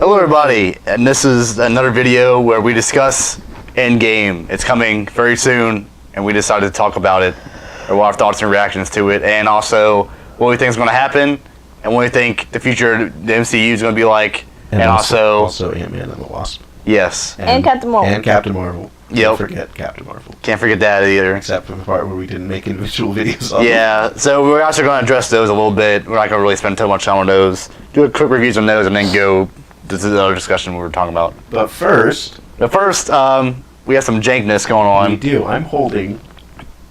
Hello everybody, and this is another video where we discuss Endgame. It's coming very soon, and we decided to talk about it, or what our thoughts and reactions to it, and also what we think is going to happen, and what we think the future of the MCU is going to be like, and also Ant-Man and the Wasp. Yes. And Captain Marvel. And Captain Marvel. Yep. Can't forget Captain Marvel. Can't forget that either. Except for the part where we didn't make individual videos on Yeah, so we're also going to address those a little bit. We're not going to really spend too much time on those. Do a quick reviews on those, and then go. This is another discussion we were talking about. But first, we have some jankness going on. we do. I'm holding.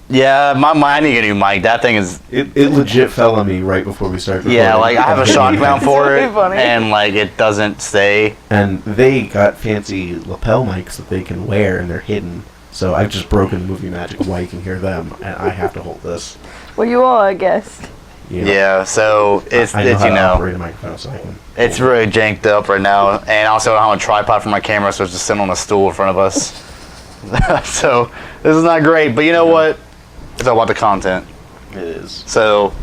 Yeah, I need to get a new mic. That thing is. It legit fell on me right before we started recording. Yeah, like I have a shock mount for it, funny. and like it doesn't stay. And they got fancy lapel mics that they can wear, and they're hidden. So I've just broken movie magic while you can hear them, and I have to hold this. Well, you are, I guess. You know, Yeah, so it's I know how you to know operate a microphone, so I can. it's really janked up right now, and also I don't have a tripod for my camera, so it's just sitting on a stool in front of us. So this is not great, but you know what? It's all about the content. It is. So,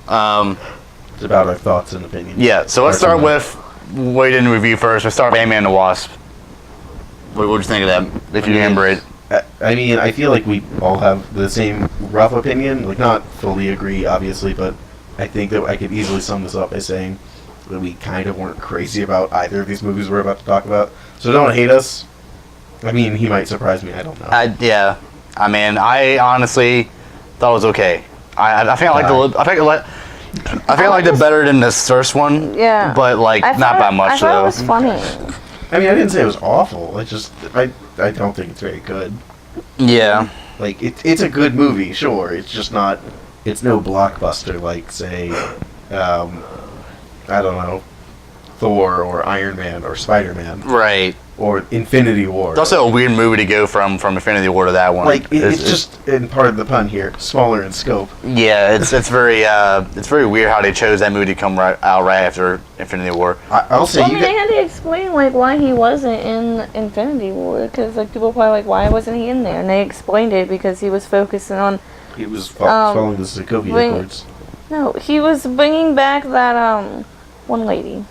It's about our thoughts and opinions. yeah. So let's start with what we didn't review first. Let's start with Ant-Man and the Wasp. What'd you think of that? If you remember it. I mean, I feel like we all have the same rough opinion. Like, not fully agree, obviously, but I think that I could easily sum this up by saying that we kind of weren't crazy about either of these movies we're about to talk about. So don't hate us. I mean, he might surprise me. I don't know. Yeah. I mean, I honestly thought it was okay. I think I liked it better than this first one. Yeah. But like not by much I thought though. it was funny. I mean, I didn't say it was awful. I don't think it's very good. Yeah. Like, it's a good movie, sure. It's just not. It's no blockbuster like, say, I don't know, Thor or Iron Man or Spider-Man Right. or Infinity War. It's also a weird movie to go from Infinity War to that one. Like, it's just, in part of the pun here, smaller in scope. Yeah, it's very weird how they chose that movie to come out right after Infinity War. I'll say Well, I you mean, they had to explain like why he wasn't in Infinity War, because like people were probably like, why wasn't he in there? And they explained it because he was focusing on. he was following the Sokovia Accords. No, he was bringing back that one lady.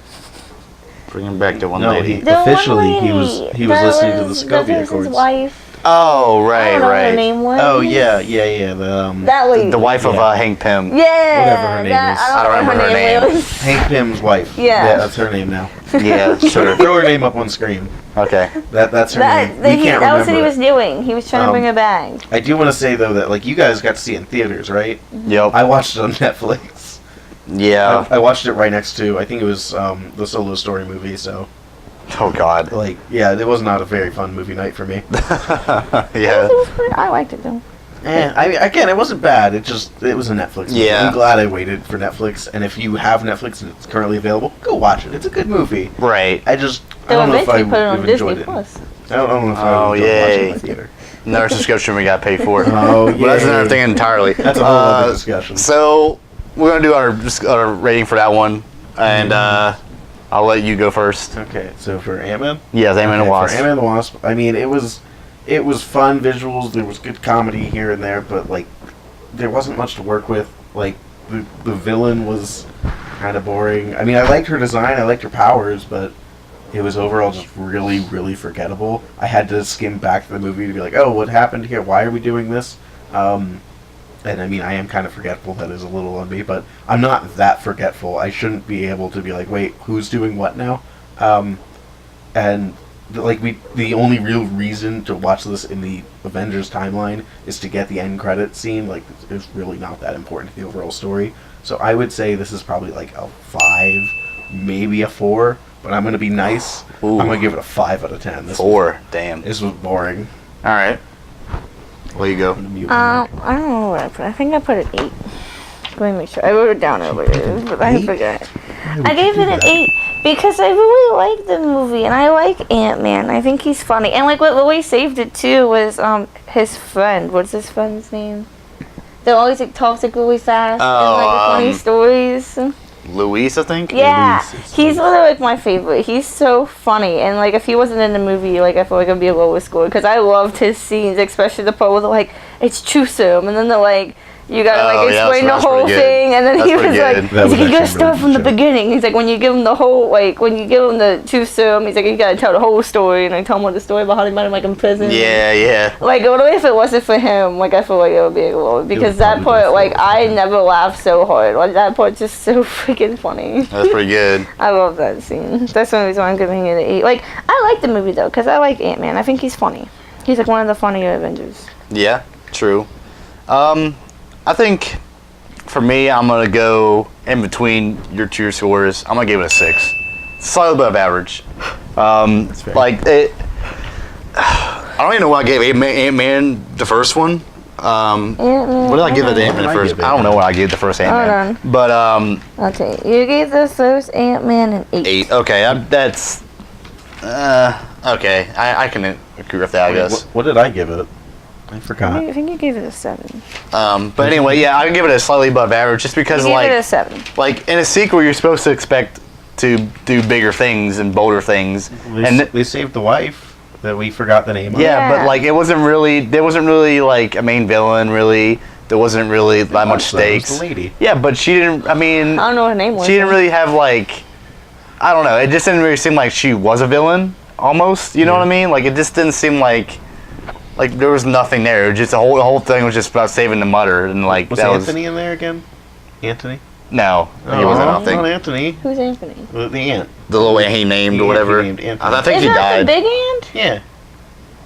Bring him back to one No, lady. The officially one he was lady listening to the that Sokovia was Accords. his wife. Oh, I right, don't know what her right. name was. Oh yeah. That lady. The wife of Yeah. Hank Pym. Yeah. Whatever her name is. I don't remember her name. Was. Hank Pym's wife. Yeah. That's her name now. Yeah, sure. Throw her name up on screen. Okay. That's her name. We can't that was what he remember was doing. He was trying to bring her back. I do want to say though that like you guys got to see it in theaters, right? Yep. I watched it on Netflix. Yeah. I watched it right next to, I think it was the Solo Story movie. So Oh God. like, yeah, it was not a very fun movie night for me. Yeah. I liked it though. Again, it wasn't bad. It was a Netflix movie. Yeah. I'm glad I waited for Netflix. And if you have Netflix and it's currently available, go watch it. It's a good movie. Right. I don't know if I eventually put it on would Disney enjoyed it. Plus. I don't know if I Oh, would enjoy watching it in yay. the theater. Another subscription we got paid for. Oh, But that's yay. another thing entirely. That's a whole other discussion. So we're gonna do our rating for that one, and I'll let you go first. Okay, so for Ant-Man? Yeah, Ant-Man and the Wasp. For Ant-Man and the Wasp, I mean, it was fun visuals. There was good comedy here and there, but like, there wasn't much to work with. Like, the villain was kind of boring. I mean, I liked her design, I liked her powers, but it was overall just really, really forgettable. I had to skim back to the movie to be like, oh, what happened here? Why are we doing this? And I mean, I am kind of forgetful. That is a little on me, but I'm not that forgetful. I shouldn't be able to be like, wait, who's doing what now? And the only real reason to watch this in the Avengers timeline is to get the end credit scene. Like, it's really not that important to the overall story. So I would say this is probably like a 5, maybe a 4. But I'm gonna be nice. Ooh. I'm gonna give it a 5 out of 10. 4. Damn. This was boring. All right. There you go. I'm gonna mute my mic. I don't know what I put. I think I put an 8. Let me make sure. I wrote it down earlier, but I forgot. I gave it an 8 because I really like the movie and I like Ant-Man. I think he's funny. And like what really saved it too was his friend. What's his friend's name? They always like talks like really fast and like funny stories. Luis, I think. Yeah, Luis is he's literally like my favorite. He's so funny, and like if he wasn't in the movie, like I feel like it'd be a lower score because I loved his scenes, especially the part where they're like it's Chusum, and then they're like You gotta like yeah, explain the that's whole pretty good. thing, and then That's he was pretty like, good. he's That was like, you gotta actually start really from the good show. beginning. He's like, when you give him the whole, like, when you give him the truth serum, he's like, you gotta tell the whole story, and I tell him what the story behind him, like in prison. Yeah. Like, what if it wasn't for him? Like, I feel like it would be a little, because that probably part, like, feel I it. never laughed so hard. Like, that part's just so freaking funny. That's pretty good. I love that scene. That's one reason why I'm giving it an 8. Like, I like the movie though, because I like Ant-Man. I think he's funny. He's like one of the funnier Avengers. Yeah, true. I think for me, I'm gonna go in between your two scores. I'm gonna give it a 6. Slightly above average. That's fair. Like it. I don't even know what I gave Ant-Man the first one. What did I give it to Ant-Man the first? I don't know what I gave the first Ant-Man. Hold But Okay, you gave the first Ant-Man an 8. 8. Okay, that's okay. I can agree with that, I guess. What did I give it? I forgot. I think you gave it a 7. But anyway, yeah, I can give it a slightly above average, just because You gave like it a 7. like in a sequel, you're supposed to expect to do bigger things and bolder things, and They saved the wife that we forgot the name of. yeah, Yeah. but like it wasn't really there wasn't really like a main villain really. There wasn't really that much It was stakes. the lady. Yeah, but she didn't. I mean, I don't know what her name was. she didn't really have like. I don't know. It just didn't really seem like she was a villain. Almost, you know what I mean? Like it just didn't seem like there was nothing there. It was just the whole thing was just about saving the mother and like Was that Anthony in there again? Anthony? No, he wasn't. I don't Not think Anthony. Who's Anthony? The ant. the little ant he named He or whatever. named Anthony. I think Is he that the died. big ant? Yeah.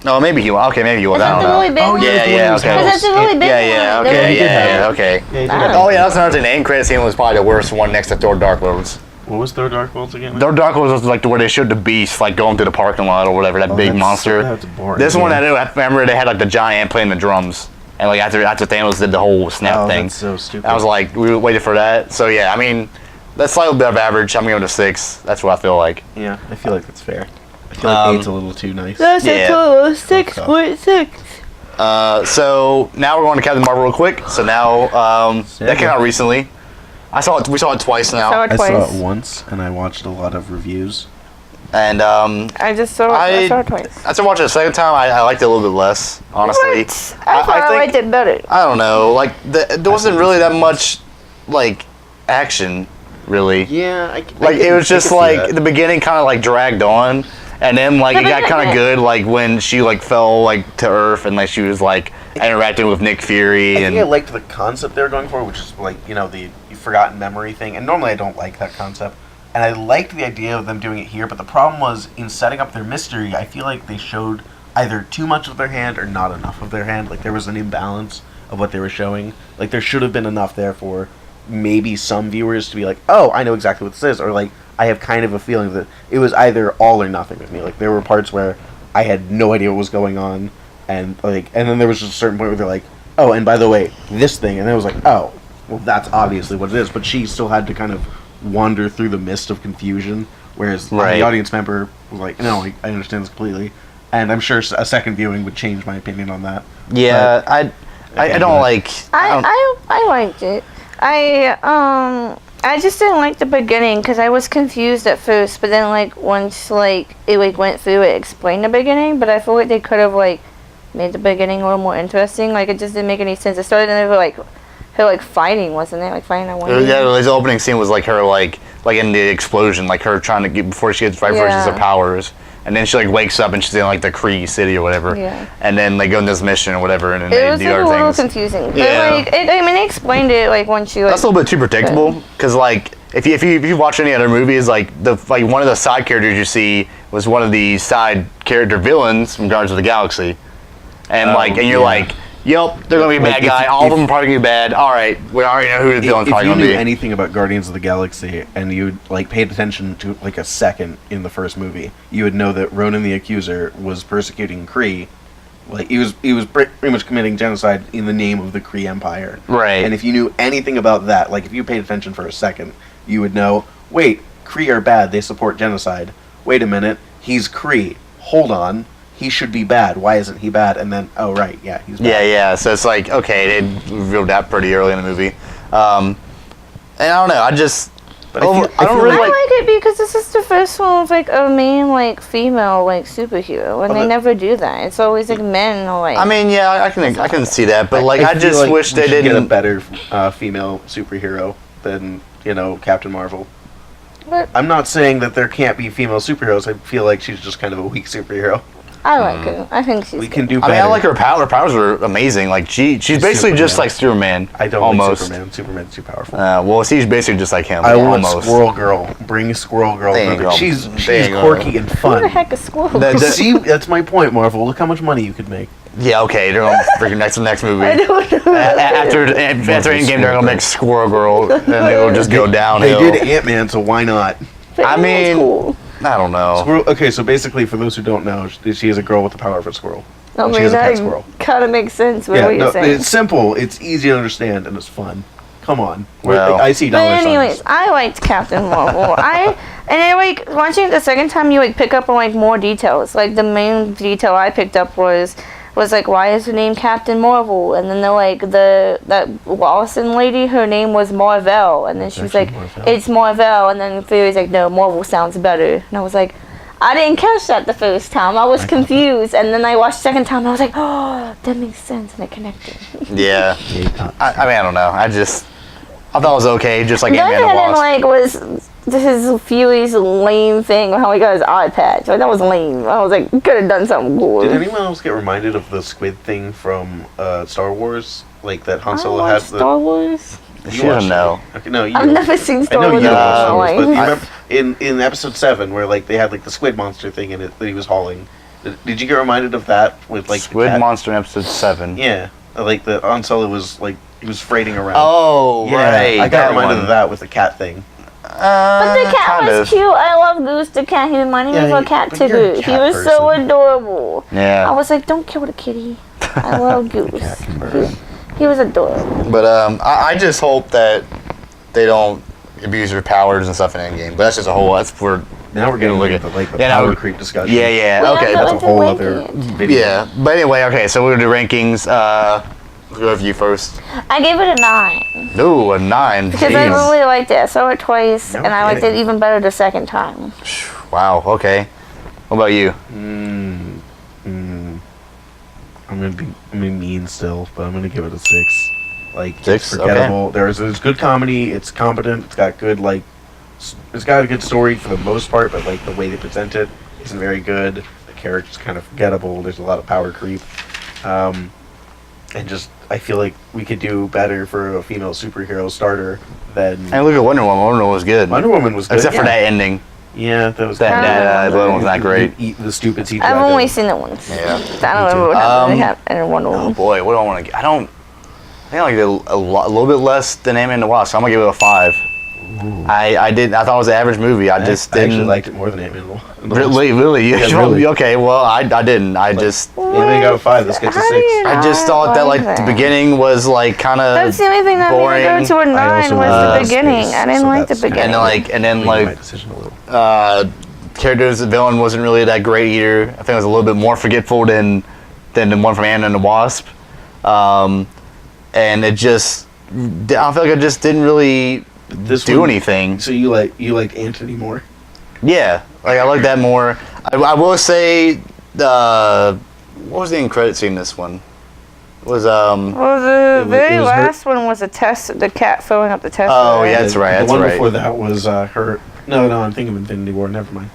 No, maybe he was. Okay, maybe he was. Is I that don't the know. really big Oh, one? yeah, Yeah, okay. Because that's the really big Yeah, one. okay, he did have yeah, it. okay. Yeah, he did Ah. have Oh it. yeah, that's another thing. The end credit scene was probably the worst one next to Thor: Dark Worlds. What was Thor: Dark Worlds again? Thor: Dark Worlds was like where they showed the beast like going through the parking lot or whatever, that big that's- monster. that's boring, This one, yeah. I remember they had like the giant ant playing the drums, and like after Thanos did the whole snap Oh, thing, that's so stupid. I was like, we waited for that. So yeah, I mean, that's slightly above average. I'm giving it a 6. That's what I feel like. Yeah, I feel like that's fair. I feel like 8's a little too nice. That's Yeah. a total 6.6. So now we're going to Captain Marvel real quick. So now that came out recently. We saw it twice now, Saw it I saw twice. it once, and I watched a lot of reviews. and I just saw it. I saw it twice. After watching it a second time, I liked it a little bit less, honestly. What? I thought I liked it better. I don't know. Like there wasn't really that much like action, really. Yeah, Like it was just like the beginning kind of like dragged on, and then like it got kind of good like when she like fell like to Earth and like she was like interacting with Nick Fury I and think I liked the concept they were going for, which is like, you know, the forgotten memory thing. And normally I don't like that concept. And I liked the idea of them doing it here, but the problem was in setting up their mystery, I feel like they showed either too much of their hand or not enough of their hand. Like there was an imbalance of what they were showing. Like there should have been enough there for maybe some viewers to be like, oh, I know exactly what this is, or like I have kind of a feeling that it was either all or nothing with me. Like there were parts where I had no idea what was going on, and then there was just a certain point where they're like, oh, and by the way, this thing, and it was like, oh, well, that's obviously what it is. But she still had to kind of wander through the mist of confusion, whereas Right. the audience member was like, no, I understand this completely, and I'm sure a second viewing would change my opinion on that. yeah, I don't like. I liked it. I just didn't like the beginning because I was confused at first, but then like once like it like went through, it explained the beginning. But I feel like they could have like made the beginning a little more interesting. Like it just didn't make any sense. It started and they were like her like fighting, wasn't it? Like fighting at one. Yeah, his opening scene was like her like in the explosion, like her trying to get before she gets right before she gets her powers, and then she like wakes up and she's in like the Kree city or whatever, Yeah. and then they go on this mission or whatever, and then It they was do like, a other little things. confusing. But Yeah. like they explained it like when she like. That's a little bit too predictable because like if you watch any other movies, like one of the side characters you see was one of the side character villains from Guardians of the Galaxy, and and you're like, yep, they're gonna be a Like, bad guy. All of them are probably gonna be bad. All right, we already know who the villain's If probably you gonna knew be. anything about Guardians of the Galaxy and you like paid attention to like a second in the first movie, you would know that Ronan the Accuser was persecuting Kree. Like he was pretty much committing genocide in the name of the Kree Empire. Right. And if you knew anything about that, like if you paid attention for a second, you would know, wait, Kree are bad, they support genocide. Wait a minute, he's Kree. Hold on. He should be bad. Why isn't he bad? And then, oh right, yeah, he's bad. Yeah. So it's like, okay, they revealed that pretty early in the movie. And I don't know. But I don't really I like. like it because this is the first one with like a main like female like superhero, and they never do that. It's always like men or like. I mean, yeah, I can see that, but like I feel just like wish we they should get a didn't. better female superhero than Captain Marvel. But I'm not saying that there can't be female superheroes. I feel like she's just kind of a weak superhero. I like her. I think she's. We can do I better. mean, I like her power. Her powers are amazing. Like she's basically just Superman. like Superman. I don't almost. like Superman. Superman's too powerful. Well, she's basically just like him. I want almost. Squirrel Girl. Bring Squirrel Girl. They ain't over. gonna- She's they ain't gonna- quirky and Who the fun. heck is Squirrel? That- See, that's my point, Marvel. Look how much money you could make. Yeah, okay. They're gonna freaking next movie. I don't know. After Endgame, they're gonna make Squirrel Girl, and it'll just go downhill. They did Ant-Man, so why not? But I that's mean- cool. I don't know. Squirrel. Okay, so basically, for those who don't know, she is a girl with the power of a squirrel. I She mean, is a pet that squirrel. kind of makes sense with Yeah, what you're no, saying. it's simple. It's easy to understand, and it's fun. Come on. Well. I see But dollar anyways, signs. I liked Captain Marvel. Like watching it the second time, you like pick up on like more details. Like the main detail I picked up was like, why is her name Captain Marvel? And then that Lawson lady, her name was Marvel, and then she was like, actually Marvel. it's Marvel, and then Fury's like, no, Marvel sounds better. And I was like, I didn't catch that the first time. I was confused, and then I watched the second time. And I was like, oh, that makes sense, and I connected. Yeah. I mean, I don't know. I thought it was okay, just like The other Ant-Man thing I and didn't Wasp. like was this is Fury's lame thing, how he got his eye patch. Like, that was lame. I was like, could have done something cool. Did anyone else get reminded of the squid thing from Star Wars? Like that Han Solo has the. Star Wars. She doesn't know. Okay, no, you. I've never seen I Star know Wars. you in know my Star Wars, but you life. remember in episode 7 where like they had like the squid monster thing in it that he was hauling. Did you get reminded of that with like the Squid cat? Monster in episode 7. Yeah, like the Han Solo was like he was freighting around. Oh, yeah, right. I got that reminded one. of that with the cat thing. But the cat kind was of. cute. I love Goose the cat. He reminded me Yeah, of a cat but you're a too. He cat was so person. adorable. I Yeah. was like, don't kill the kitty. I love Goose. Cat can burn. He was adorable. But I just hope that they don't abuse their powers and stuff in Endgame. But that's just a whole. That's for. Now we're getting Look into at- like the yeah, now power we- creep discussion. Yeah, yeah. We Okay. have That's to a whole rank other it. video. Yeah. But anyway, okay. So we're gonna do rankings. Let's go with you first. I gave it a 9. Ooh, a 9. Because I Jeez. really liked it. I saw it twice, No and I liked it kidding. even better the second time. Wow. Okay. What about you? I'm gonna be mean still, but I'm gonna give it a 6. Like 6? it's forgettable. There's good comedy. It's competent. It's got good it's got a good story for the most part, but like the way they present it isn't very good. The character's kind of forgettable. There's a lot of power creep, and just I feel like we could do better for a female superhero starter than And look at Wonder Woman. Wonder Woman was good. Wonder Woman was good. Except for yeah. that ending. Yeah, that was That one was not great. The stupid CGI. I've only seen it once. Yeah. I Me don't too. know what happened in Wonder Oh Woman. boy, what do I want to get? I think I give it a little bit less than Ant-Man and the Wasp. So I'm gonna give it a 5. I thought it was an average movie. I just I actually didn't. liked it more than Ant-Man. and the Wasp. Really? Yeah, really. Okay, well, I didn't. I just Ant-Man got a 5. Let's get to How 6. do you I just not thought that like that? the beginning was like kind of That's the only thing that boring. made me go to a 9 also was love the beginning. space, I didn't so like the that's kinda- beginning. and then My like decision a little. characters, the villain wasn't really that great either. I think it was a little bit more forgetful than the one from Ant-Man and the Wasp. And it just, I feel like it just didn't really do one- anything. So you like Anthony more? Yeah, like I like that more. I will say, what was the end credit scene in this one? It was Well, the It was- very it was her- last one was a test. The cat filling up the test. Oh, right? yeah, that's right. The That's one right. before that was her. No, I'm thinking of Infinity War. Never mind.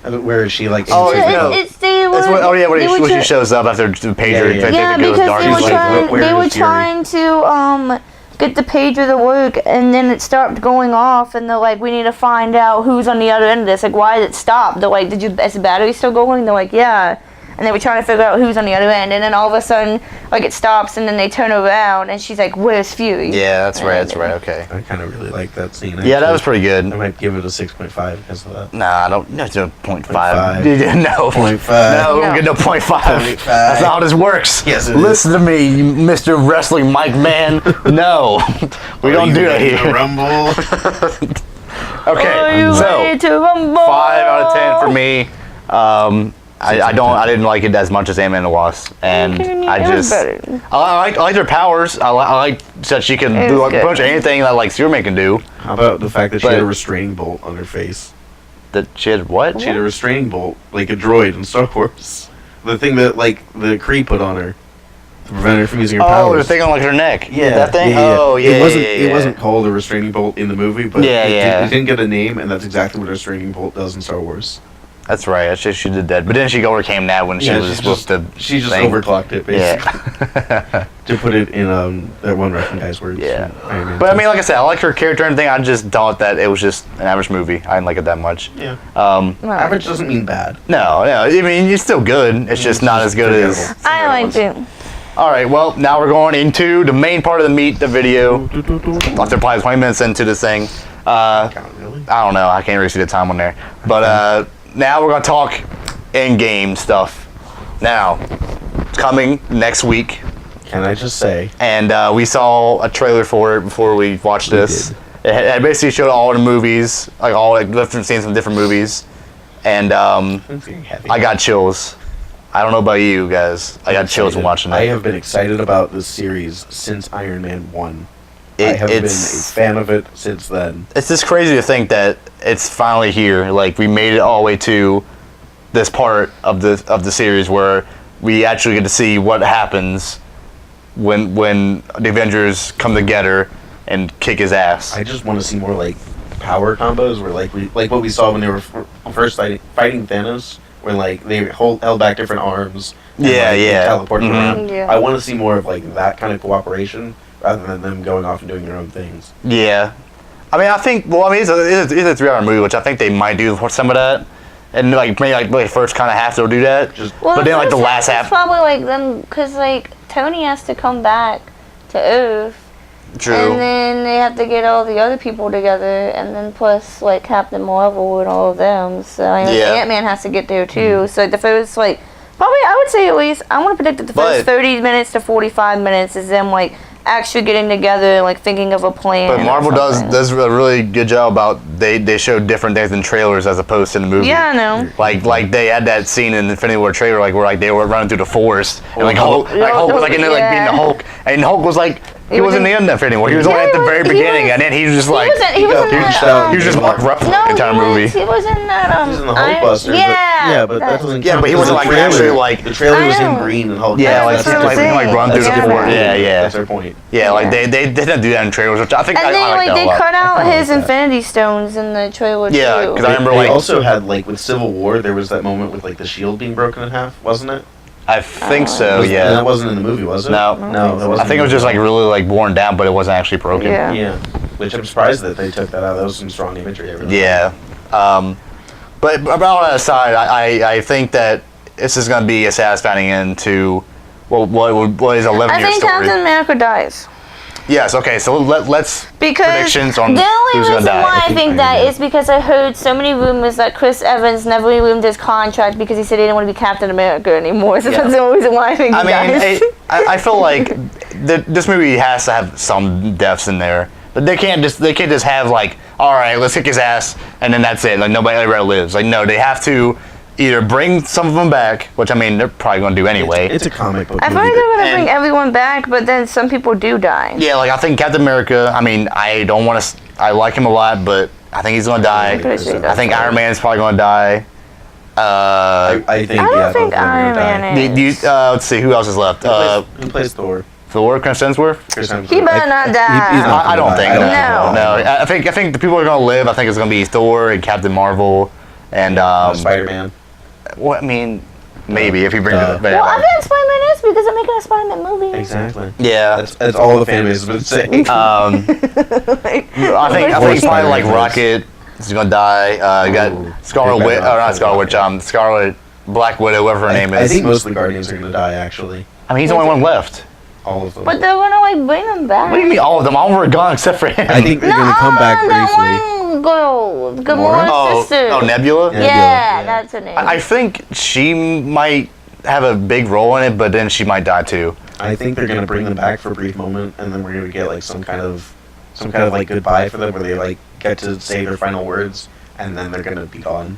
Where is she like? Oh, in- yeah. It's they were. That's what, oh yeah, when they were she try- shows up after the pager. Yeah, yeah. They Yeah, think it goes because dark. they He's were like, trying. where They were is Fury? trying to get the pager to work, and then it stopped going off, and they're like, "We need to find out who's on the other end of this. Like, why did it stop?" They're like, "Is the battery still going?" They're like, "Yeah." And they were trying to figure out who's on the other end, and then all of a sudden, like, it stops, and then they turn around, and she's like, "Where's Fury?" Yeah, that's right. That's right. Okay. I kind of really like that scene. Yeah, that actually. was pretty good. I might give it a 6.5 because of that. Nah, I don't. No, it's no 0.5. 0.5. No. 0.5. No, we don't get no 0.5. 0.5. That's not how this works. Yes, it Listen to me, you Mr. Wrestling Mike Man. No, we don't do that A here. rumble. Are Okay, you so ready to rumble? 5 out of 10 for me. I didn't like it as much as Ant-Man and the Wasp, and I was just better. I like their powers. I like that she can do like, pretty much anything that like Superman can do. How about the fact that she But- had a restraining bolt on her face? That she had what? She had a restraining bolt, like a droid in Star Wars. The thing that like the Kree put on her to prevent her from using her Oh, powers. the thing on like her neck. Yeah, That thing. Yeah. Oh, yeah. It wasn't called a restraining bolt in the movie, but Yeah, it didn't get a name, and that's exactly what a restraining bolt does in Star Wars. That's right. That's just she did that, but then she overcame that when she was supposed to. She just thing. overclocked it, basically. Yeah. To put it in that one Russian guy's words. Yeah. from Iron Man But I 2. mean, like I said, I like her character and everything. I just thought that it was just an average movie. I didn't like it that much. Yeah. Um, Average doesn't mean bad. no. I mean, it's still good. It's just not as good as. forgettable. I liked it. All right. Well, now we're going into the main part of the meat, the video. Like they're probably 20 minutes into this thing. Really? I don't know. I can't really see the time on there. But now we're gonna talk Endgame stuff. Now, it's coming next week, Can I just say? and we saw a trailer for it before we watched this. It basically showed all the movies, like all like different scenes from different movies, and I'm getting heavy. I got chills. I don't know about you guys. I got chills when watching that. I have been excited about this series since Iron Man 1. I have been a It's fan of it since then. it's just crazy to think that it's finally here. Like we made it all the way to this part of the series where we actually get to see what happens when the Avengers come together and kick his ass. I just want to see more like power combos where like what we saw when they were first fighting Thanos, where like they held back different arms. And, Yeah, like, yeah. Teleported Mhm. around. Yeah. I want to see more of like that kind of cooperation rather than them going off and doing their own things. Yeah, I mean, I think. Well, I mean, it's a 3-hour movie, which I think they might do some of that, and like maybe like the first kind of half they'll do that. Just But then, like, the first last is half- probably like them, because like Tony has to come back to Earth, True. and then they have to get all the other people together, and then plus like Captain Marvel and all of them. So I mean, Yeah. Ant-Man has to get there too. So the first like probably I would say at least I want to predict that the first But- 30 minutes to 45 minutes is them like actually getting together and like thinking of a plan. But or Marvel something. does a really good job about they show different things in trailers as opposed to in the movie. Yeah, I know. Like they had that scene in the Infinity War trailer, like where like they were running through the forest, and like Hulk was like in there like being the Hulk, and Hulk was like he wasn't in the Infinity War. He was only Yeah, at the he very was- he beginning, was- and then he was just like He was in punched that. out. he was just like rough the entire movie. He was in that. He's in the Iron- Hulkbuster. Yeah, but that doesn't. Yeah, count but he because wasn't, the like, trailer- actually, like- the trailer was I in know. green and Hulk. Yeah, like That's what I'm like saying. run through the Yeah. forest. Yeah. That's their point. Yeah, like Yeah. they didn't do that in trailers, which I think And I then like like that they a lot. cut out kinda his like that. Infinity Stones in the trailer Yeah, too. 'cause I remember, They like- also had like with Civil War, there was that moment with like the shield being broken in half, wasn't it? I think so. And that Yeah. wasn't in the movie, was it? No. No, that wasn't. I think it was just like really like worn down, but it wasn't actually broken. Yeah. Yeah, which I'm surprised that they took that out. That was some strong imagery. I really Yeah. But about all that aside, I think that this is going to be a satisfying end to what is 11 I year think story. Captain America dies. Yes. Okay. So let's Because predictions on the only who's going reason to die. why I think that is because I heard so many rumors that Chris Evans never renewed his contract because he said he didn't want to be Captain America anymore. So Yeah. that's the only reason why I think I he mean, dies. I feel like this movie has to have some deaths in there. But they can't just have like, all right, let's kick his ass, and then that's it. Like nobody ever lives. Like no, they have to either bring some of them back, which I mean they're probably going to do anyway. It's a comic book I feel movie. like they're gonna And- bring everyone back, but then some people do die. Yeah, like I think Captain America. I mean, I don't want to. I like him a lot, but I think he's gonna die. Pretty sure he I think does. Iron Man's probably gonna die. I think. I don't yeah, think both of them are Iron gonna die. Man is. Let's see who else is left. Who plays Thor? Thor, Chris Hemsworth. Chris Hemsworth. He better not He's die. not I don't gonna think. die. No. No. I think the people who are gonna live. I think it's gonna be Thor and Captain Marvel and Spider-Man. Well, I mean, maybe if you bring it. Well, I think Spider-Man is because they're making a Spider-Man movie. Exactly. Yeah. That's all the fan base has been saying. I think probably Spider-Man like is. Rocket is gonna die. You Ooh. got Scarlet They Witch, better or not not Scarlet Witch. Scarlet Black Widow, whatever her name I is. think most of the Guardians are going to die, actually. I mean, he's the only one left. All of them. But they're gonna like bring them back. What do you mean all of them? All of them are gone except for him. I think they're going to come back briefly. That one girl, Gamora's oh, sister. oh, Nebula? Yeah. Yeah, that's her name. I think she might have a big role in it, but then she might die too. I think they're going to bring them back for a brief moment, and then we're going to get like some kind of like goodbye for them, where they like get to say their final words, and then they're going to be gone.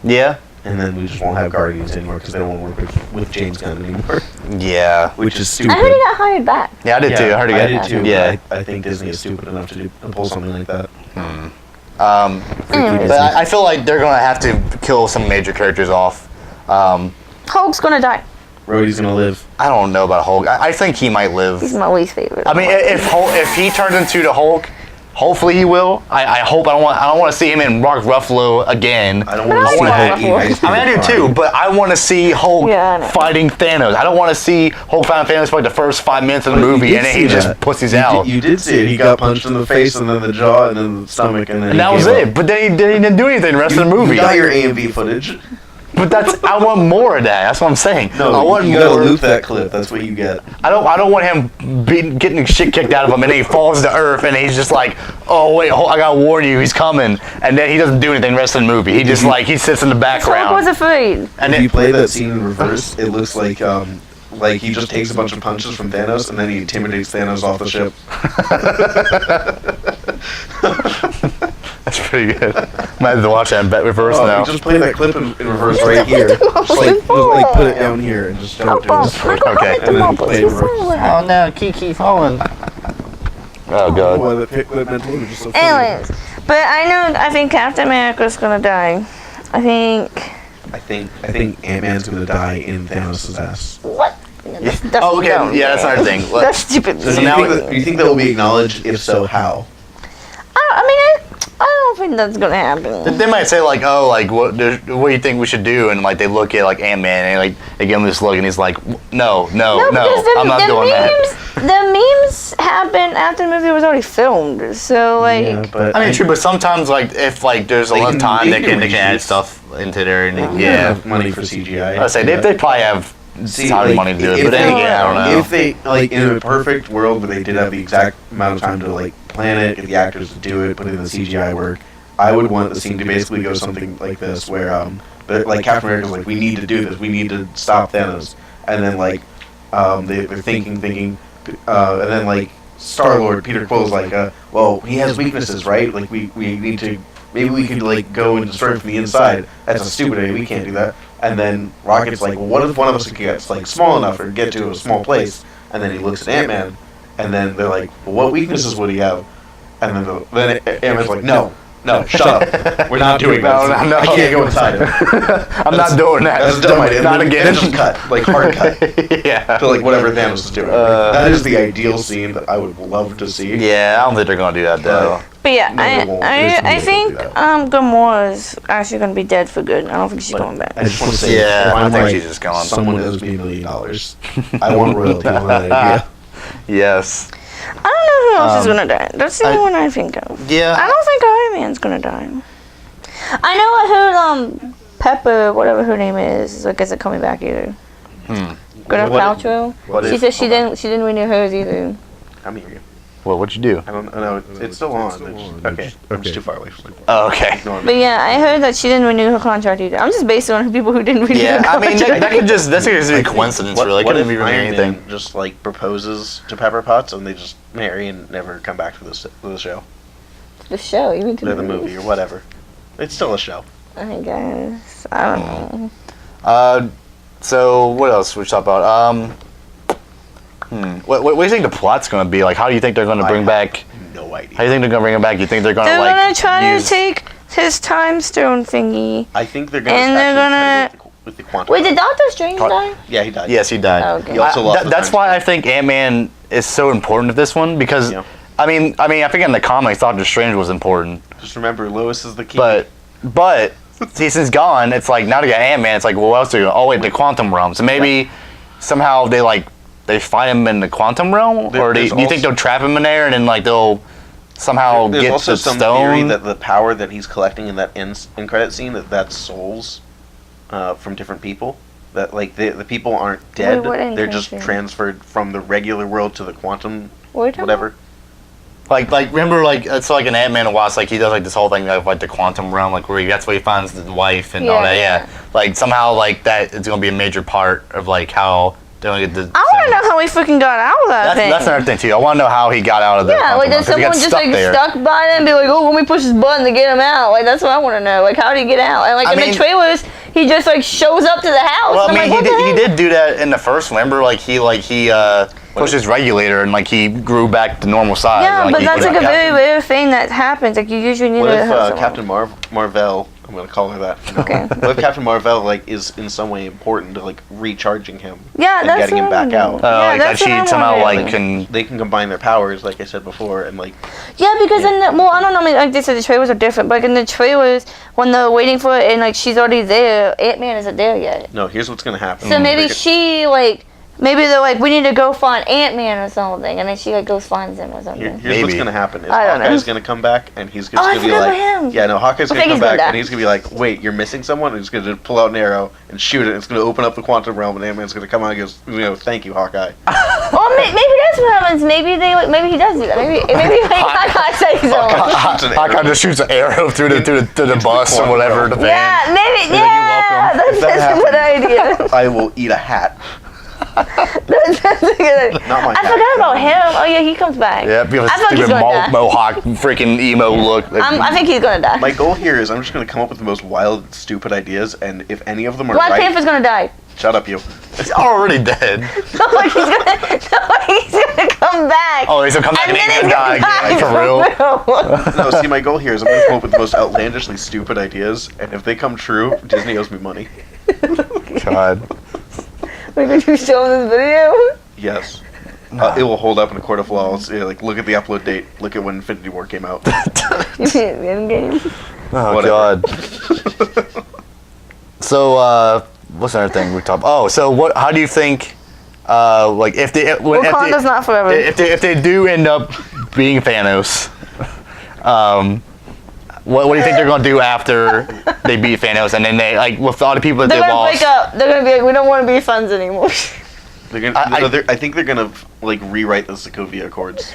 Yeah. and then we just won't have Guardians anymore because they don't want to work with James Gunn anymore. Yeah. Which is stupid. I heard he got hired back. Yeah, I did too. I heard he got. I did too. Yeah. I think Disney is stupid enough to pull something like that. Anyways. But I feel like they're gonna have to kill some major characters off. Hulk's gonna die. Rhodey's gonna live. I don't know about Hulk. I think he might live. He's my least favorite. I mean, if he turns into the Hulk, hopefully he will. I hope. I don't want to see him in Mark Ruffalo again. I don't want to see Hulk eat ice cream. I mean, I do too, but I want to see Hulk Yeah, I know. fighting Thanos. I don't want to see Hulk fighting Thanos for like the first 5 minutes of the movie, and then he just pussies out. You did see it. He got punched in the face, and then the jaw, and then the stomach, and then. And that was it. But then he didn't do anything the rest of the movie. You got your AMV footage. But I want more of that. That's what I'm saying. No, I want you more. gotta loop that clip. That's what you get. I don't want him getting the shit kicked out of him, and then he falls to earth, and he's just like, "Oh wait, I gotta warn you, he's coming," and then he doesn't do anything the rest of the movie. He just he sits in the Hulk background. was afraid. And If then, you play that scene in reverse, it looks like he just takes a bunch of punches from Thanos, and then he intimidates Thanos off the ship. that's pretty good. Might have to watch that in reverse now. Just play that clip in reverse right here. Just put it down here and just show it to us. Okay. And then play it in reverse. Oh no, Kiki falling. Oh god. Boy, that mental image is so funny. Anyways, but I think Captain America's gonna die. I think Ant-Man's gonna die in Thanos' ass. What? Oh, okay. Yeah, that's another thing. That's stupid. Do you think that will be acknowledged? If so, how? I don't think that's gonna happen. They might say like, "Oh, like what do you think we should do?" And like they look at like Ant-Man and like they give him this look, and he's like, "No, because I'm not doing that." The memes happened after the movie was already filmed, so like. Yeah, but I mean, true, but sometimes like if like there's a lot of time, they can add reshoot. stuff into there, and They don't yeah. have money for CGI. I say they probably have time and money to do it, if but then they- again, I don't know. If they in a perfect world where they did have the exact amount of time to plan it, get the actors to do it, put in the CGI work, I would want the scene to basically go something like this, where Captain America's like, we need to do this, we need to stop Thanos, and then they're thinking, and then Star-Lord, Peter Quill's like, well, he has weaknesses, right? Like we need to. Maybe we could go and destroy him from the inside. That's a stupid idea. We can't do that. And then Rocket's like, well, what if one of us gets small enough or get to a small place? And then he looks at Ant-Man, and then they're like, well, what weaknesses would he have? And then Ant-Man's like, no, shut up. We're not doing that. No. I can't go inside him. I'm not doing that. That's a dumb idea. Not And again. then just cut, hard cut. Yeah. To whatever Thanos is doing. That is the ideal scene that I would love to see. Yeah, I don't think they're gonna do that though. But yeah, No, they won't. There's no I way think they'll do that. Gamora's actually gonna be dead for good. I don't think she's going back. I just want to say, Yeah, if I I'm think right, she's just gone. someone owes me $1 million. I want royalty on that idea. Yes. I don't know who else is gonna die. That's the only one I think of. Yeah. I don't think Iron Man's gonna die. I know I heard Pepper, whatever her name is, I guess coming back either. Gwyneth Paltrow. What She if- said she didn't renew hers either. I'm here. Well, what'd you do? I don't know. It's still on. Okay. I'm just too far away from it. Oh, okay. Ignore me. But yeah, I heard that she didn't renew her contract either. I'm just basing on people who didn't renew Yeah, their I mean contract. that's just be a coincidence, really. It What couldn't if be really Iron anything. Man just proposes to Pepper Potts and they just marry and never come back to the show, The show, you mean to or the movie, or whatever? It's still a show. I guess. I don't know. So what else we talk about? What do you think the plot's gonna be? Like, how do you think they're gonna bring back? No idea. How do you think they're gonna bring him back? You think they're gonna They're gonna try use- to take his time stone thingy. I think they're gonna. And they're actually try to go with the quantum. Wait, did Doctor Strange die? Yeah, he died. Yes, he died. Oh, okay. He also lost. That's the why I time think Ant-Man is so important to this one because Yeah. I mean I think in the comics Doctor Strange was important, stone. Just remember, Lois is the key. but since he's gone, it's like now they got Ant-Man. It's like, well, what else do you? Oh wait, the quantum realm. So maybe somehow they find him in the quantum realm, or do you think they'll trap him in there and then they'll somehow There's get also the some stone? theory that the power that he's collecting in that end credit scene that's souls from different people. That the people aren't dead; what end they're just credit scene? transferred from the regular world to the quantum What are you talking whatever. Like remember it's like an Ant-Man and Wasp, he does this whole thing of the quantum realm, where that's where he finds the wife and all that. Yeah. Somehow that it's gonna be a major part of how they're gonna get the. I want to know how he freaking got out of that thing. That's another thing too. I want to know how he got out of the. Yeah, like did someone just like stuck by him and be like, oh, let me push this button to get him out? Like that's what I want to know. Like how did he get out? And like the trailers, he just like shows up to the house. Well, I mean, he did do that in the first. Remember, like he pushed his regulator and like he grew back to normal size. Yeah, and, but that's like a very rare thing that happens. Like you usually need to have Captain Marvel, I'm gonna call her that. Okay. What if Captain Marvel like is in some way important to like recharging him? Yeah, and that's getting him back out. Like that she somehow like can. They can combine their powers, like I said before, and like. Yeah, because in the I don't know. I mean, like they said, the trailers are different, but like in the trailers, when they're waiting for it and like she's already there, Ant-Man isn't there yet. No, here's what's gonna happen. So maybe she like. Maybe they're like, we need to go find Ant-Man or something, and then she like goes finds him or something. Here's what's gonna happen: is Hawkeye's gonna come back, and he's just gonna be like, Hawkeye's gonna come back, and he's gonna be like, wait, you're missing someone, and he's gonna pull out an arrow and shoot it. And it's gonna open up the quantum realm, and Ant-Man's gonna come out and goes, thank you, Hawkeye. Well, maybe that's what happens. Maybe he does do that. Maybe Hawkeye says so. Hawkeye just shoots an arrow through the bus or whatever. The van. Yeah, maybe. Yeah, that's a good idea. I will eat a hat. That's a good idea. Not my I forgot about him. Oh yeah, he comes back. Yeah, because stupid mohawk, freaking emo look. I think he's gonna die. My goal here is I'm just gonna come up with the most wild, stupid ideas, and if any of them are Black Panther's gonna die. Shut up, you. He's already dead. No, he's gonna come back. Oh, he's gonna come back and he's gonna die again, like, for real. No, see, my goal here is I'm gonna come up with the most outlandishly stupid ideas, and if they come true, Disney owes me money. God. We're going to show this video? Yes. It will hold up in a court of law. Like, look at the upload date. Look at when Infinity War came out. You mean Endgame? Oh, Whatever. God. So, what's another thing we talked about? Oh, so what? How do you think, like, Wakanda's not forever. If they do end up being Thanos, what do you think they're going to do after they beat Thanos and then they, like, with all the people that they lost? They're going to break up. They're going to be like, we don't want to be friends anymore. I think they're gonna like rewrite the Sokovia Accords.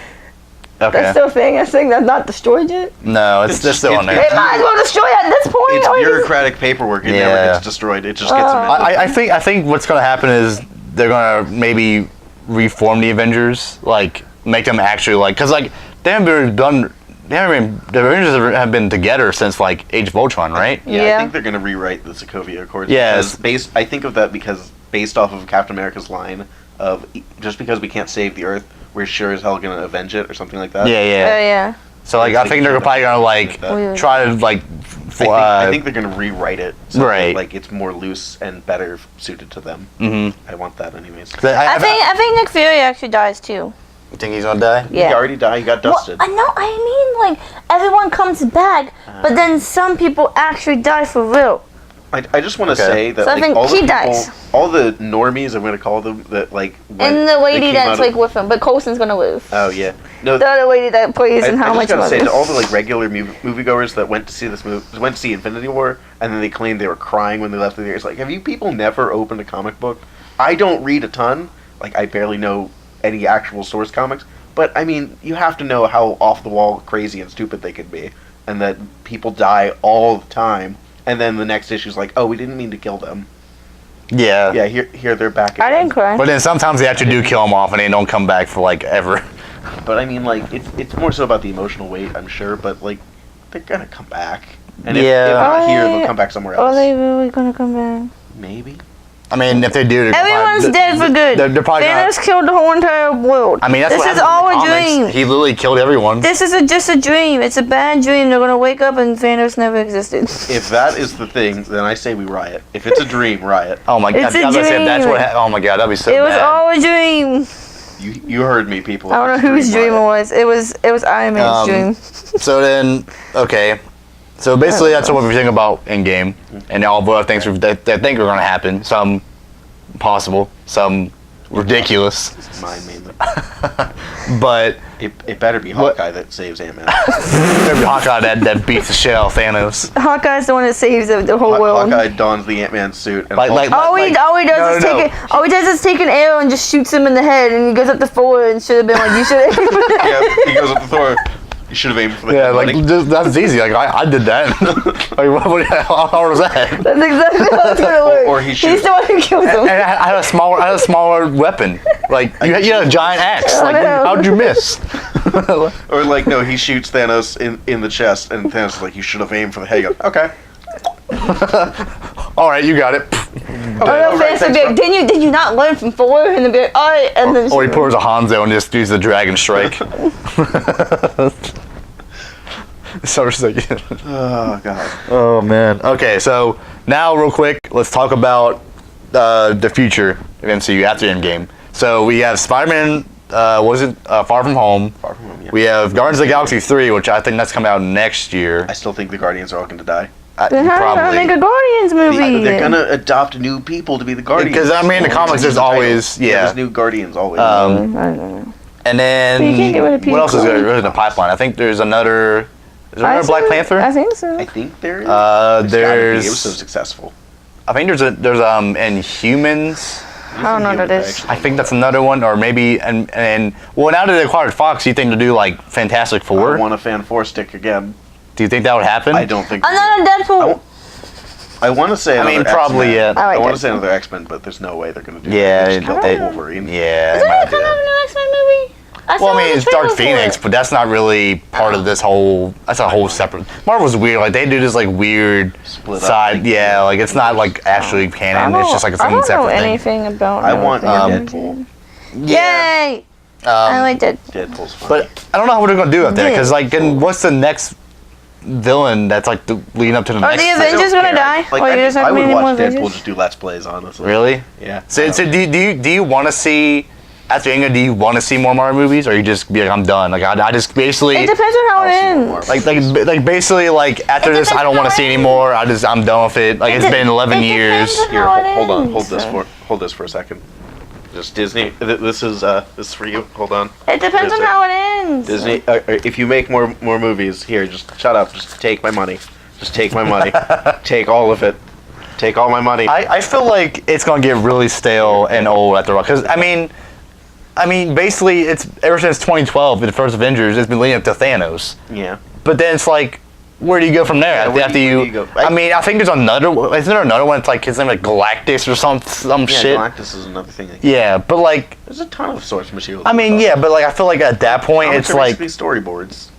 Okay. That's still a thing. That's thing that's not destroyed yet. No, it's still on there. They might as well destroy it at this point. It's bureaucratic paperwork. It never gets destroyed. It just gets amended. I think what's going to happen is they're going to maybe reform the Avengers, like make them actually like, because like the Avengers have been together since like Age of Ultron, right? Yeah. I think they're going to rewrite the Sokovia Accords. Yes. I think of that because based off of Captain America's line of just because we can't save the Earth, we're sure as hell going to avenge it or something like that. Yeah. So like I think they're probably going to like try to like. I think they're going to rewrite it so right. that, like it's more loose and better suited to them. Mm-hmm. I want that anyways. I think Nick Fury actually dies too. You think he's gonna die? Yeah. He already died. He got dusted. Well, I mean, like everyone comes back, but then some people actually die for real. I just want to say that so like, I think all the he people, dies. all the normies, I'm gonna call them, that like. And the lady that's like with him, but Coulson's gonna live. Oh yeah, no. The other lady that plays and How Much I just gotta Money. say to all the like regular moviegoers that went to see this movie, went to see Infinity War, and then they claimed they were crying when they left the theater. It's like, have you people never opened a comic book? I don't read a ton. Like I barely know any actual source comics. But, I mean, you have to know how off-the-wall crazy and stupid they could be. And that people die all the time. And then the next issue's like, oh, we didn't mean to kill them. Yeah. Yeah, here they're back again. I didn't cry. But then sometimes they actually do kill them off and they don't come back for, like, ever. But, I mean, like, it's more so about the emotional weight, I'm sure. But, like, they're going to come back. And if not here, they'll come back somewhere else. Are they really going to come back? Maybe. I mean, if they do, everyone's dead for good. They're probably Thanos killed the whole entire world. I mean, that's this what is all a dream. He literally killed everyone. This is just a dream. It's a bad dream. They're gonna wake up and Thanos never existed. If that is the thing, then I say we riot. If it's a dream, riot. Oh my god! It's a dream. That's what. Oh my god, that'd be so bad. It was all a dream. You heard me, people. I don't know whose dream it was. It was Iron Man's dream. So then, okay. So basically, that's what we're thinking about Endgame, and all the other things that think are going to happen. Some possible, some ridiculous. Mine mainly. But it better be Hawkeye that saves Ant-Man. Maybe Hawkeye that beats the shit out of Thanos. Hawkeye's the one that saves the whole world. Hawkeye dons the Ant-Man suit. And all he does is take an arrow and just shoots him in the head, and he goes up to Thor and should have been like, you should have. Yeah, he goes up to Thor. You should have aimed for the head. Yeah, like that's easy. Like I did that. Like how hard was that? That's exactly how it's gonna work. Or he He's shoots. the one who kills him. And I had a smaller weapon. Like you had a giant axe. Like know. how'd you miss? Or like no, he shoots Thanos in the chest, and Thanos is like, you should have aimed for the head. He goes, okay. All right, you got it. Oh, no, Thanos would be like, did you not learn from Thor? And they'd be like, all right, and then. Or he pours a Hanzo and just uses the Dragon Strike. So it's like, Oh god. oh man. Okay, so now real quick, let's talk about the future of MCU after Endgame. So we have Spider-Man. Far From Home? Far From Home, yeah. We have Guardians of the Galaxy 3, which I think that's coming out next year. I still think the Guardians are all going to die. Then how are you gonna make a Guardians movie? They're going to adopt new people to be the Guardians. Because I mean, in the comics, there's always there's new Guardians always. I don't know. And then But you can't get rid of Peter what else is Quill. there in the pipeline? I think there's another. Is there another Black Panther? I think so. I think there is. There's gotta be. There's. It was so successful. I think there's Inhumans. I don't know what that is. I think that's another one, or maybe and well, now that they acquired Fox, you think to do like Fantastic I Four? want a Fan 4 stick again. Do you think that would happen? I don't think. Another Deadpool. I want to say. I mean, another probably, X-Men. yeah. I like I want to Deadpool. say another X-Men, but there's no way they're going to do Yeah, that. They just killed they- Wolverine. Yeah. Is they might there do coming that. out a new X-Men movie? Well, I mean, it's Dark Phoenix, but that's not really part of this whole. That's a whole separate. Marvel's weird. Like they do this like weird Split up, side. like, Yeah, like it's not like actually canon. It's just like its I own don't know separate thing. anything about. I want Deadpool. Deadpool. Yay! I like that. Deadpool's fun. But I don't know what they're gonna do out there because Yeah. like, then what's the next villain that's like leading up to the Are next? the I don't Avengers gonna care. die? Like, Or you just I not would any more watch Deadpool Avengers? just do Let's Plays, honestly. Really? Yeah. So do you want to see? After Endgame, do you want to see more Marvel movies, or you just be like, I'm done? Like I just basically It depends on how it I'll see more ends. Marvel. like basically like after It this, I don't depends want to on see how it anymore. I'm done with it. Like it's been 11 it years. depends on Here, how it hold on, ends. hold this for a second. Just Disney. This is for you. Hold on. It depends on Disney. how it ends. Disney. If you make more movies, here, just shut up. Just take my money. Just take my money. Take all of it. Take all my money. I feel like it's gonna get really stale and old after a while. Because I mean, basically, it's ever since 2012, the first Avengers, it's been leading up to Thanos. Yeah. But then it's like, where do you go from there? Yeah, where after do you, you go? I mean, I think there's another. Isn't there another one? It's like his name, like Galactus or some Yeah, shit. Galactus is another thing. Yeah, but like, There's a ton of source material. I mean, yeah, but like, I feel like at that point, Comics it's are like, basically storyboards.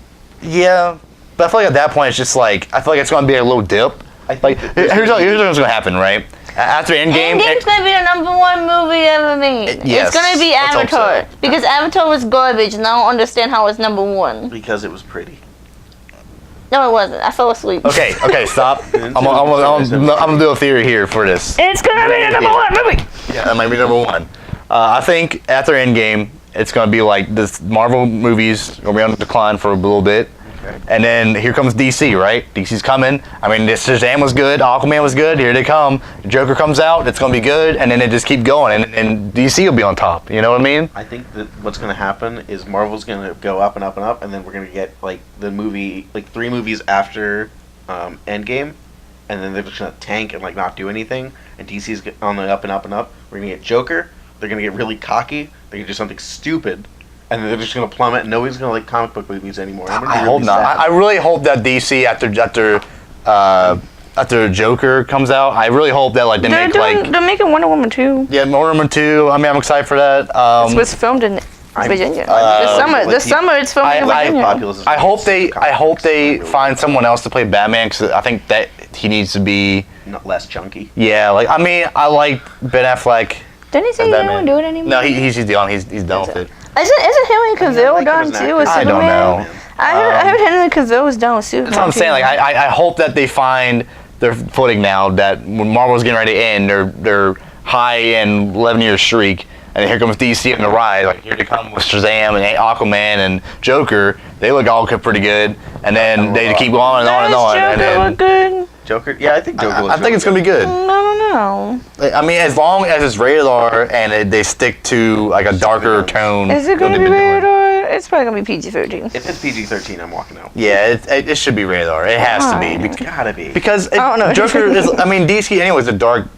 yeah. But I feel like at that point, it's just like, I feel like it's gonna be a little dip. I think Like, that there's here's gonna what's gonna happen, right? After Endgame, Endgame's gonna be the #1 movie ever made. Yes, It's gonna be let's hope so. Avatar. Because Avatar was garbage and I don't understand how it's #1. because it was pretty. No, it wasn't. I fell asleep. okay, stop. I'm gonna do a theory here for this. It's gonna be the #1 movie! Yeah, that might be #1. I think after Endgame, it's gonna be like this Marvel movies gonna be on the decline for a little bit, and then here comes DC, right? DC's coming. I mean, this Shazam was good, Aquaman was good. Here they come. Joker comes out, it's gonna be good, and then they just keep going, and DC will be on top. You know what I mean? I think that what's going to happen is Marvel's going to go up and up and up, and then we're going to get like the movie, like 3 movies after Endgame, and then they're just going to tank and like not do anything. And DC's on the up and up and up. We're going to get Joker. They're going to get really cocky. They're going to do something stupid, and then they're just going to plummet. And nobody's going to like comic book movies anymore. I'm gonna be I really hope not. sad. I really hope that DC after Joker comes out, I really hope that like they make like They're making Wonder Woman 2. yeah, Wonder Woman 2. I mean, I'm excited for that. It was filmed in Virginia. like this summer it's filmed in Virginia. Populace is I hope they really find someone else to play Batman because I think that he needs to be not less chunky. yeah. Like I mean, I like Ben Affleck. Didn't he say he didn't want to do it anymore? No, he's done. He's done with it. Isn't Henry Cavill like him done as an too actor. with I Superman? don't know. I heard Henry Cavill was done with Superman. That's what I'm saying. too. Like I hope that they find their footing now. That when Marvel's getting ready to end their high end 11-year streak, and here comes DC on the rise. Like here they come with Shazam and Aquaman and Joker. They look all pretty good, and then they keep going and on and on. Does And Joker then look good? Joker. Yeah, I think Joker. I think it's gonna be good. I don't know. I mean, as long as it's rated R and they stick to like a darker tone. Is it going to be rated R? It's probably going to be PG-13. If it's PG-13, I'm walking out. Yeah, it should be rated R. It has to be Why? Gotta be. because don't know. Joker is. I mean, DC anyway is a dark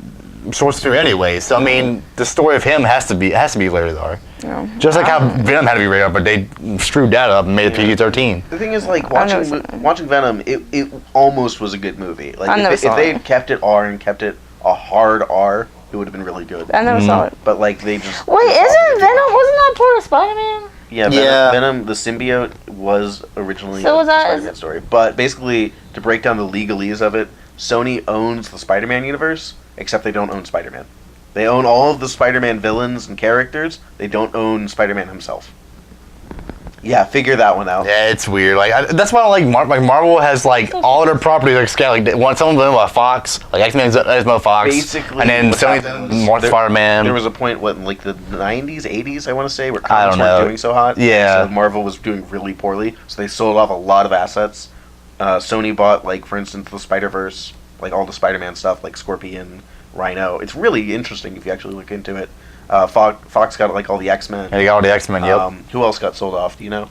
source material anyway. So I mean, the story of him has to be rated R. No. Just like how Venom had to be rated R, but they screwed that up and made it PG-13. The thing is, like I know watching Venom, it almost was a good movie. I Like never if saw they it. had kept it R and kept it a hard R, it would have been really good. I never saw it. But like they just Wait, isn't Venom? Wasn't that part of Spider-Man? Yeah, Yeah. Venom, the symbiote, was originally So a was that- Spider-Man story. But basically, to break down the legalese of it, Sony owns the Spider-Man universe, except they don't own Spider-Man. They own all of the Spider-Man villains and characters. They don't own Spider-Man himself. Yeah, figure that one out. Yeah, it's weird. Like that's why I like Marvel has like all their properties like scattered. Like some of them are Fox, like X-Men is Fox, Basically, and then what Sony's happened was more Spider-Man. There was a point, what, in like the 90s, 80s, I want to say, where I comics don't weren't know. doing so hot. Yeah. So Marvel was doing really poorly, so they sold off a lot of assets. Sony bought, like, for instance, the Spider-Verse, like all the Spider-Man stuff, like Scorpion, Rhino. It's really interesting if you actually look into it. Fox got, like, all the X-Men. And you got all the X-Men. Yep. Who else got sold off? Do you know?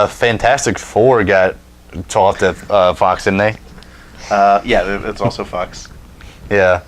Fantastic Four got sold off to Fox, didn't they? Yeah, it's also Fox. Yeah.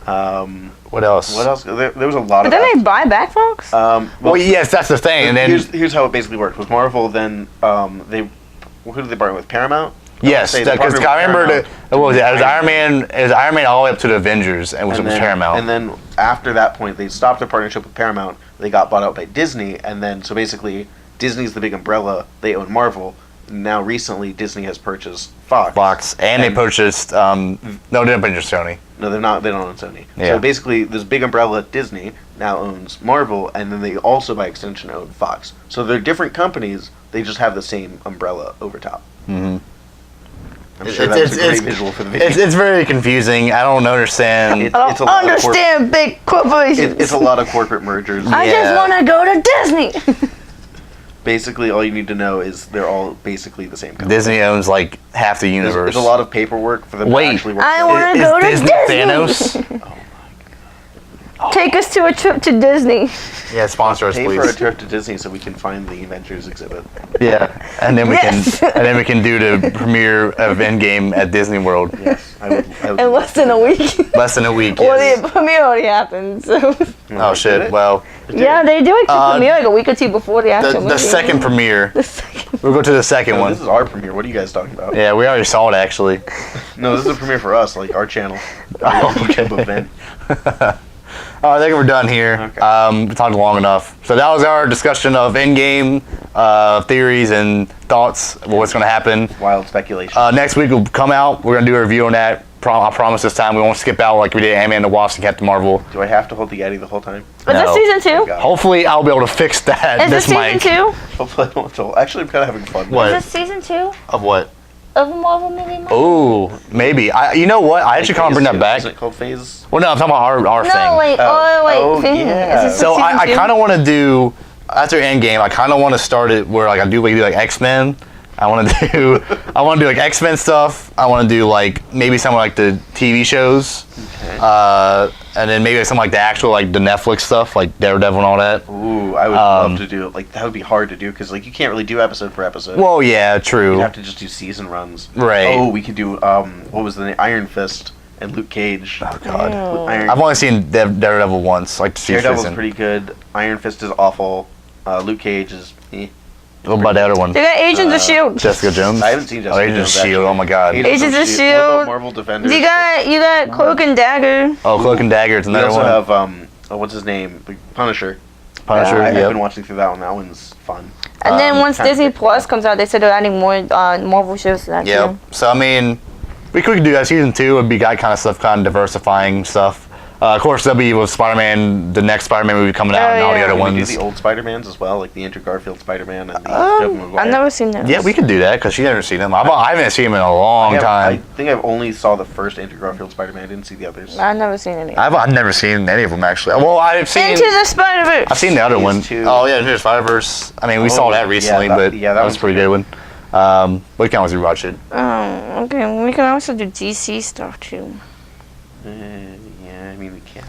What else? What else? There was a lot But of. then they buy back Fox? Well, yes, that's the thing. And then here's how it basically worked with Marvel. Then who did they partner with? Paramount. yes, because I remember what was it? It was Iron Man. It was Iron Man all the way up to the Avengers, and which was Paramount. And then after that point, they stopped their partnership with Paramount. They got bought out by Disney, and then so basically Disney's the big umbrella. They own Marvel. Now recently, Disney has purchased Fox. And they purchased. No, they didn't purchase Sony. No, they're not. They don't own Sony. Yeah. So basically, this big umbrella Disney now owns Marvel, and then they also, by extension, own Fox. So they're different companies. They just have the same umbrella over top. Mm-hmm. I'm sure that was a great visual for the video. It's very confusing. I don't understand. It's I a don't lot of understand big corporations. It's a lot of corporate mergers. I just Yeah. want to go to Disney. Basically, all you need to know is they're all basically the same company. Disney owns like half the universe. There's a lot of paperwork for them Wait. to actually work I together. want to go to Disney Disney. Thanos? Take us to a trip to Disney. Yeah, sponsor us, Pay for a please. trip to Disney so we can find the Avengers exhibit. Yeah, and then we Yes. can do the premiere of Endgame at Disney World. Yes, I would. In less than a week. Less than a week. Well, Yes. the premiere already happened, so. Oh shit! Well, Yeah, they do like the premiere like a week or two before the actual the movie. second premiere. The second. We'll go to the second No, one. this is our premiere. What are you guys talking about? Yeah, we already saw it actually. No, this is a premiere for us, like our channel. Oh, okay. YouTube event. I think we're done here. Okay. We talked long enough. So that was our discussion of Endgame theories and thoughts of what's going to happen. Wild speculation. Next week will come out. We're going to do a review on that. I promise this time we won't skip out like we did Ant-Man and the Wasp and Captain Marvel. Do I have to hold the Yeti the whole time? Is No. this season 2? God. Hopefully I'll be able to fix that. Is this season mic. 2? Hopefully I won't hold. Actually, I'm kind of having fun. What? Is this season 2 Of what? of a Marvel movie? Oh, maybe. You know what? I actually kind of bring that back. Isn't it called Phase? Well, no, I'm talking about our No, thing. wait. Oh, Finn. yeah. Is this So I season kind of want to do after Endgame. I kind of want to start it where like we do like X-Men. I want to do like X-Men stuff. I want to do like maybe some like the TV shows, Okay. and then maybe some like the actual like the Netflix stuff like Daredevil and all that. Ooh, I would love to do it. Like that would be hard to do because like you can't really do episode for episode. Well, yeah, true. You'd have to just do season runs. Right. Oh, we could do what was the name? Iron Fist and Luke Cage. Oh God, Ew. I've only seen Daredevil once, like the Daredevil's season. pretty good. Iron Fist is awful. Luke Cage is. What about the other one? They got Agents of S.H.I.E.L.D. Jessica Jones. I haven't seen Jessica Agents of Jones, S.H.I.E.L.D. actually. Oh my God. Agents of What about S.H.I.E.L.D. Marvel Defenders? You got Cloak and Dagger. Oh, Cloak and Dagger. It's We another also one. have what's his name? The Punisher. Punisher. I've Yep. been watching through that one. That one's fun. And then once kinda Disney picked Plus up. comes out, they said they're adding more Marvel shows to that Yep. too. So I mean, we could do that. Season 2 would be that kind of stuff, kind of diversifying stuff. Of course, there'll be with Spider-Man, the next Spider-Man movie coming out, Oh, and all the yeah. other Can we do ones. the old Spider-Mans as well, like the Andrew Garfield Spider-Man and the Tobey Maguire? I've never seen those. Yeah, we could do that because she never seen him. I haven't seen him in a long I time. think I've only saw the first Andrew Garfield Spider-Man. I didn't see the others. I've never seen any. I've never seen any of them actually. Well, I've seen. Into the Spider-Verse. I've seen the other Phase one. 2. Oh yeah, Into the Spider-Verse. I mean, we saw Oh, that recently, yeah, that- but yeah, that that was one's a pretty good one. We can always rewatch it. Okay. We can also do DC stuff too. Yeah, I mean we can.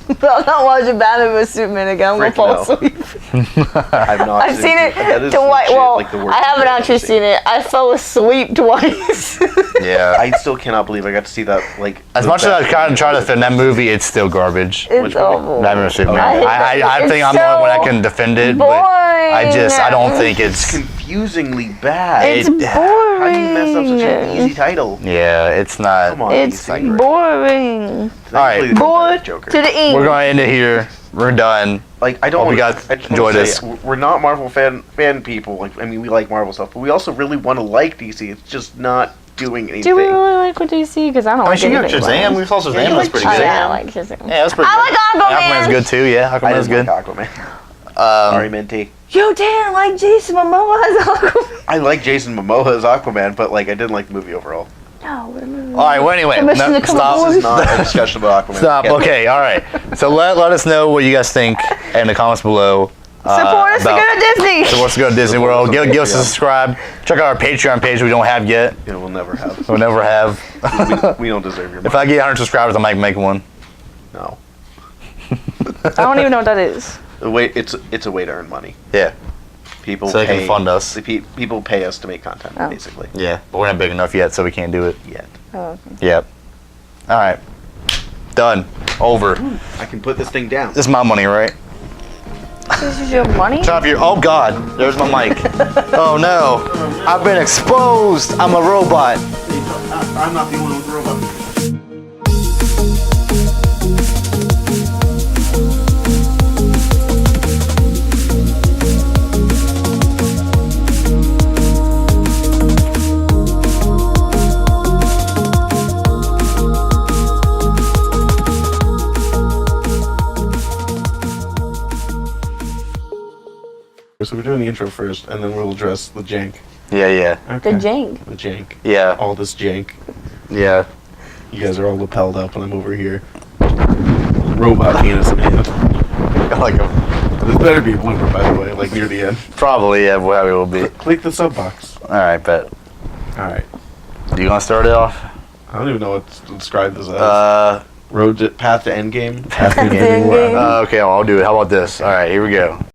I'm not watching Batman vs Superman again. I'm gonna Frick fall no. asleep. I've not. I've seen it That is twice. legit, Well, like, the worst I haven't movie I've actually ever seen it. I fell asleep twice. Yeah. I still cannot believe I got to see that. Like, As the much as I best kind of movie try to ever. defend that movie, it's still garbage. It's movie? awful. Batman vs Superman. I hate I that. think It's I'm the only one that so can defend it, boring. but I don't think It's it's. confusingly bad. It's It- boring. How do you mess up such an easy title? Yeah, it's not. Come on, It's easy. boring. Thankfully, they don't Bored have Joker. to the end. We're going to end it here. We're done. Like, I don't Hope you want guys to enjoy this. We're not Marvel fan people. Like, I mean, we like Marvel stuff, but we also really want to like DC. It's just not doing anything. Do we really like what DC? Because I don't I mean, like she got anything. Shazam. about We it. saw Shazam. Yeah, you That was like pretty Oh, good. yeah, I like Shazam. Yeah, that's pretty I good. like Aquaman. Aquaman's good too. Yeah, I Aquaman's didn't good. like Aquaman. Sorry, Minty. Yo, Dan, like Jason Momoa as Aquaman. I like Jason Momoa as Aquaman, but like I didn't like the movie overall. No, what a movie. All right. Well, anyway, Permission to come stop. aboard? This is not a discussion about Aquaman. Stop. Can't- Okay. All right. So let us know what you guys think in the comments below. Support us to about- go to Disney. So let's go to Disney World. Give us a subscribe. Check out our Patreon page we don't have yet. You know, we'll never have. We'll never have. we don't deserve your money. If I get 100 subscribers, I might make one. No. I don't even know what that is. It's a way to earn money. Yeah. People So they pay, can fund us. People pay us to make content, Oh. basically. Yeah. But we're not big enough yet, so we can't do it. Yet. Oh, okay. Yep. All right. Done. Over. I can put this thing down. This is my money, right? This is your money? Turn off your. Oh God. There's my mic. Oh no. I've been exposed. I'm a robot. I'm not the one with the robot. So we're doing the intro first, and then we'll address the jank. Yeah. Yeah. The jank. The jank. Yeah. All this jank. Yeah. You guys are all lapelled up, and I'm over here. Robot penis in hand. Like a, This better be a blooper, by the way, like near the end. probably. Yeah. Whatever it will be. Click the sub box. All right. Bet. Alright. You gonna start it off? I don't even know what to describe this as. Path to Endgame. Path to Endgame. Okay. I'll do it. How about this? All right. Here we go.